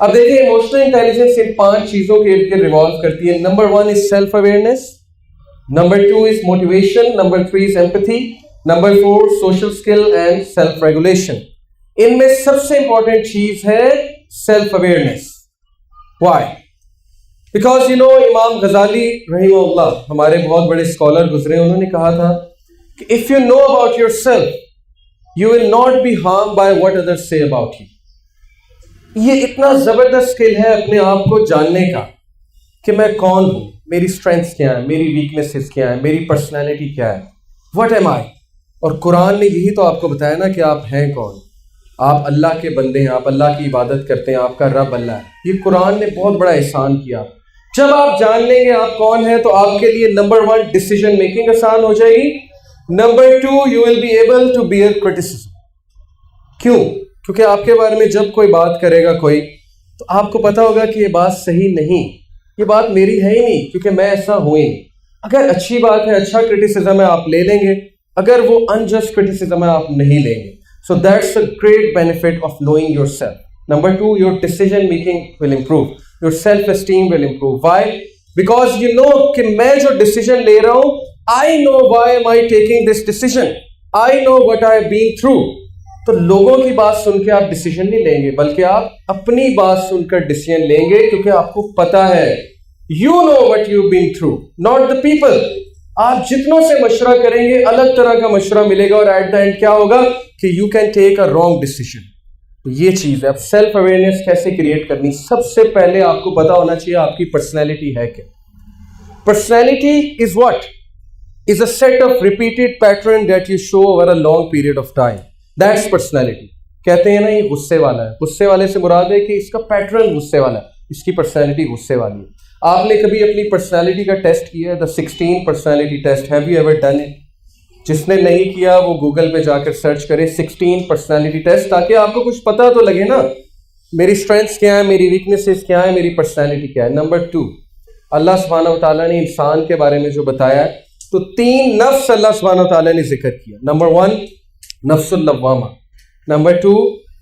अब देखिए emotional intelligence इन 5 चीजों के इर्द गिर्द रिवॉल्व करती है। Number 1 is self awareness, number 2 is motivation, number 3 is empathy, number 4 social skill and self regulation. इनमें सबसे इंपॉर्टेंट चीज है सेल्फ अवेयरनेस। व्हाई? बिकॉज इमाम गजाली रहिमहुल्लाह हमारे बहुत बड़े स्कॉलर गुजरे, उन्होंने कहा था कि if you know about yourself you will not be harm by what others say about you. ये इतना जबरदस्त स्किल है अपने आप को जानने का कि मैं कौन हूं, मेरी स्ट्रेंथ्स क्या है, मेरी वीकनेसेस क्या है, मेरी पर्सनैलिटी क्या है, व्हाट एम आई। और कुरान ने यही तो आपको बताया ना कि आप हैं कौन। आप अल्लाह के बंदे हैं, आप अल्लाह की इबादत करते हैं, आपका रब अल्लाह है। ये कुरान ने बहुत बड़ा एहसान किया। जब आप जान लेंगे आप कौन है तो आपके लिए नंबर 1 डिसीजन मेकिंग आसान हो जाएगी, number 2 you will be able to bear criticism. क्यों? क्योंकि आपके बारे में जब कोई बात करेगा कोई, तो आपको पता होगा कि ये बात सही नहीं, ये बात मेरी है ही नहीं, क्योंकि मैं ऐसा हूं ही। अगर अच्छी बात है, अच्छा क्रिटिसिज्म है, आप ले लेंगे, अगर वो अनजस्ट क्रिटिसिज्म है आप नहीं लेंगे। So that's a great benefit of knowing yourself. Number 2, your decision making will improve, your self esteem will improve. Why? Because you know कि मैं जो डिसीजन ले रहा हूं, I know why am I taking this decision, I know what I have been through. तो लोगों की बात सुन के आप डिसीजन नहीं लेंगे, बल्कि आप अपनी बात सुनकर डिसीजन लेंगे, क्योंकि आपको पता है, you know what you been through, not the people. आप जितनों से मशवरा करेंगे अलग तरह का मशवरा मिलेगा, और एट द एंड क्या होगा कि you can take a wrong decision. तो ये चीज है। अब सेल्फ अवेयरनेस कैसे क्रिएट करनी? सबसे पहले आपको पता होना चाहिए आपकी पर्सनैलिटी है क्या। Personality is what? Is a set of repeated pattern that you show over a long period of time. That's personality. कहते हैं ना ये गुस्से वाला है, गुस्से वाले से मुराद है कि इसका पैटर्न गुस्से वाला है, इसकी पर्सनैलिटी गुस्से वाली है। आपने कभी अपनी पर्सनैलिटी का टेस्ट किया है? The 16 personality test, have you ever done it? जिसने नहीं किया वो गूगल पे जाकर सर्च करे 16 पर्सनैलिटी टेस्ट, ताकि आपको कुछ पता तो लगे ना, मेरी स्ट्रेंथ्स क्या है, मेरी वीकनेसेस क्या है, मेरी पर्सनैलिटी क्या है। नंबर 2, अल्लाह सुब्हानहू व तआला ने इंसान के बारे में जो बताया है, तो 3 नफ्स अल्लाह सुब्हानहू व तआला ने जिक्र किया। नंबर 1 नफ्सुल लव्वामा, नंबर 2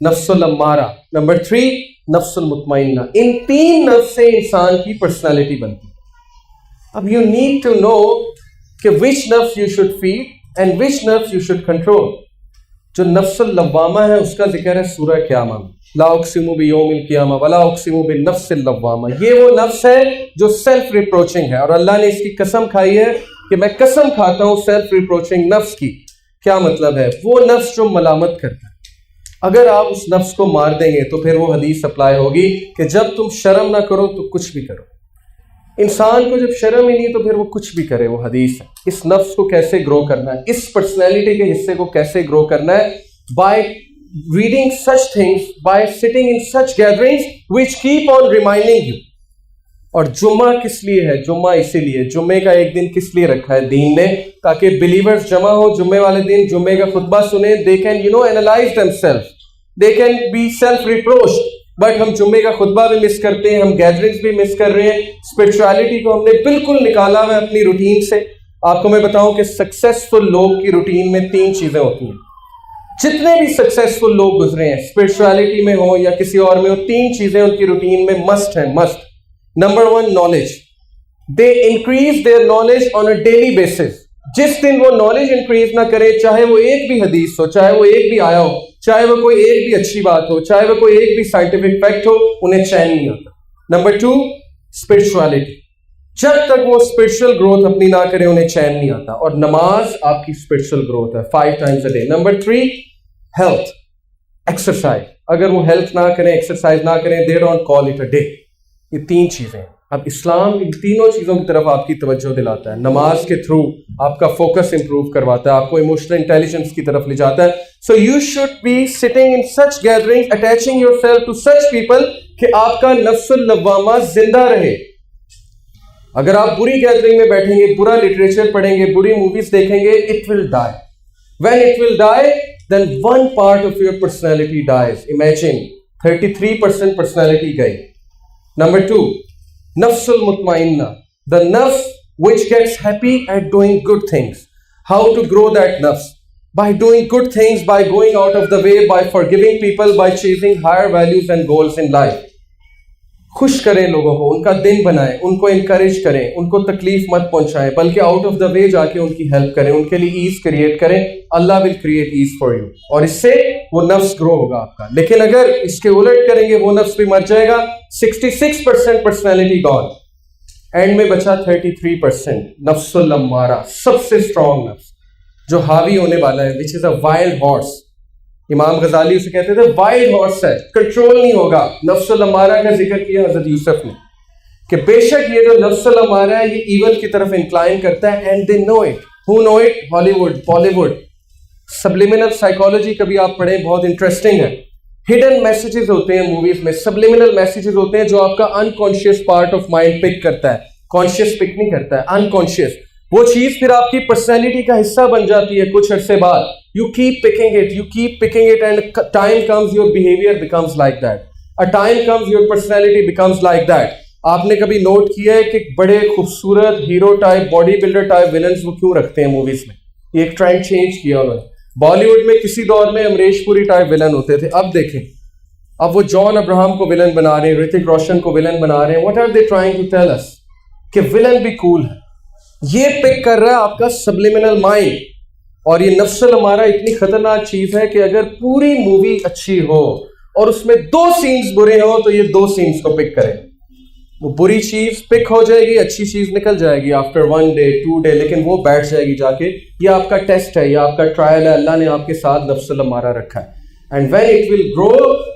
नफ्सुल अम्मारा, नंबर 3 नफ्सुल मुतमइन्ना। इन 3 नफ्स से इंसान की पर्सनैलिटी बनती है। अब यू नीड टू नो कि विच नफ्स you should feed and which नफ्स यू शुड कंट्रोल। जो नफ्सुल लव्वामा है उसका जिक्र है सूरह क़यामा में, ला उक़सिमु बियौमिल क़ियामा वला उक़सिमु बिन्नफ्सिल लव्वामा। ये वो नफ्स है जो सेल्फ रिप्रोचिंग है, और अल्लाह ने इसकी कसम खाई है कि मैं कसम खाता हूं सेल्फ रिप्रोचिंग नफ्स की। क्या मतलब है? वो नफ्स जो मलामत करता है। अगर आप उस नफ्स को मार देंगे तो फिर वो हदीस अप्लाई होगी कि जब तुम शर्म ना करो तो कुछ भी करो। इंसान को जब शर्म ही नहीं तो फिर वो कुछ भी करे, वो हदीस है। इस नफ्स को कैसे ग्रो करना है, इस पर्सनैलिटी के हिस्से को कैसे ग्रो करना है? By reading such things, bye sitting in such gatherings which keep on reminding you. और जुम्मा किस लिए है? जुम्मा इसीलिए, जुम्मे का एक दिन किस लिए रखा है दीन ने? ताकि बिलीवर्स जमा हो जुम्मे वाले दिन, जुम्मे का खुतबा सुने, they can analyse themselves, they can be self reproached. But हम जुम्मे का खुतबा भी मिस करते हैं, हम गैदरिंग्स भी मिस कर रहे हैं, स्पिरिचुअलिटी को हमने बिल्कुल निकाला हुआ है अपनी रूटीन से। आपको मैं बताऊं कि सक्सेसफुल लोग की रूटीन में 3 चीजें होती हैं। जितने भी सक्सेसफुल लोग गुजरे हैं, स्पिरिचुअलिटी में हो या किसी और में हो, 3 चीजें उनकी रूटीन में मस्ट है, must. Number 1 knowledge, they increase their knowledge on a daily basis. जिस दिन वो नॉलेज इंक्रीज ना करे, चाहे वो एक भी हदीस हो, चाहे वो एक भी आया हो, चाहे वो कोई एक भी अच्छी बात हो, चाहे वो कोई एक भी साइंटिफिक फैक्ट हो, उन्हें चैन नहीं आता। नंबर 2 स्पिरिचुअलिटी, जब तक वो स्पिरिचुअल ग्रोथ अपनी ना करे उन्हें चैन नहीं आता, और नमाज आपकी स्पिरिचुअल ग्रोथ है 5 times a day. Number 3 health, exercise. अगर वो हेल्थ ना करें, एक्सरसाइज ना करें, they don't call it a day. ये 3 चीजें। अब इस्लाम इन तीनों चीजों की तरफ आपकी तवज्जो दिलाता है। नमाज के थ्रू आपका फोकस इंप्रूव करवाता है, आपको इमोशनल इंटेलिजेंस की तरफ ले जाता है। So you should be sitting in such gatherings, attaching yourself to such people कि आपका नफ्सुल लव्वामा जिंदा रहे। अगर आप बुरी गैदरिंग में बैठेंगे, बुरा लिटरेचर पढ़ेंगे, बुरी मूवीज देखेंगे, it will die. When it will die, then 1 part of your personality dies. Imagine 33% personality गई। Number 2, nafsul mutmainna, the nafs which gets happy at doing good things. How to grow that nafs? By doing good things, by going out of the way, by forgiving people, by chasing higher values and goals in life. खुश करें लोगों को, उनका दिन बनाएं, उनको encourage करें, उनको तकलीफ मत पहुंचाएं, बल्कि आउट ऑफ द वे जाके उनकी हेल्प करें, उनके लिए ईज क्रिएट करें। अल्लाह will create ease for you, और इससे वो नफ्स ग्रो होगा आपका। लेकिन अगर इसके उलट करेंगे, वो नफ्स भी मर जाएगा। 66% पर्सनैलिटी गॉन, एंड में बचा 33% नफ्सुल अम्मारा, सबसे स्ट्रॉन्ग नफ्स जो हावी होने वाला है, which is a wild horse. इमाम गजाली उसे कहते थे वाइल्ड हॉर्स है, कंट्रोल नहीं होगा। नफ्सुल अम्मारा का जिक्र किया हजरत यूसुफ ने कि बेशक ये जो नफ्सुल अम्मारा है ये ईवल की तरफ इंक्लाइन करता है, and they know it. Who know it? Hollywood, Bollywood. Subliminal psychology कभी आप पढ़ें, बहुत इंटरेस्टिंग है। हिडन मैसेजेस होते हैं मूवीज में, सब्लिमिनल मैसेजेस होते हैं जो आपका unconscious part of mind pick करता है, कॉन्शियस पिक नहीं करता है, अनकॉन्शियस। वो चीज फिर आपकी पर्सनैलिटी का हिस्सा बन जाती है कुछ अरसे बाद। You keep picking it, you keep picking it, and time comes your behaviour becomes like that, a time comes your personality becomes like that. आपने कभी नोट किया है कि बड़े खूबसूरत hero type, body builder type villains वो क्यों रखते हैं मूवीज में? ये एक ट्रेंड चेंज किया उन्होंने। बॉलीवुड में किसी दौर में अमरीश पुरी टाइप विलन होते थे, अब देखें, अब वो जॉन अब्राहम को विलन बना रहे हैं, ऋतिक रोशन को विलन बना रहे हैं। What are they trying to tell us? कि विलन भी कूल है। ये पिक कर रहा है आपका सब्लिमिनल माइंड। और ये नफ्सल हमारा इतनी खतरनाक चीज है कि अगर पूरी मूवी अच्छी हो और उसमें 2 सीन्स बुरे हो तो ये 2 सीन्स को पिक करें। वो बुरी चीज पिक हो जाएगी, अच्छी चीज निकल जाएगी आफ्टर 1 डे 2 डे, लेकिन वो बैठ जाएगी जाके। ये आपका टेस्ट है, ये आपका ट्रायल है, अल्लाह ने आपके साथ नफ्सल हमारा रखा है। And when it will grow,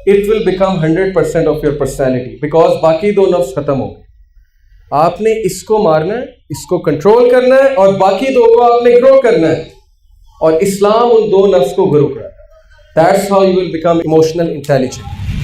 it will become 100% of your personality, because बाकी 2 नफ्स खत्म हो गए। आपने इसको मारना है, इसको कंट्रोल करना है, और बाकी 2 को आपने ग्रो करना है। और इस्लाम उन 2 नफ्स को ग्रो कराता है। That's how you will become emotional intelligent.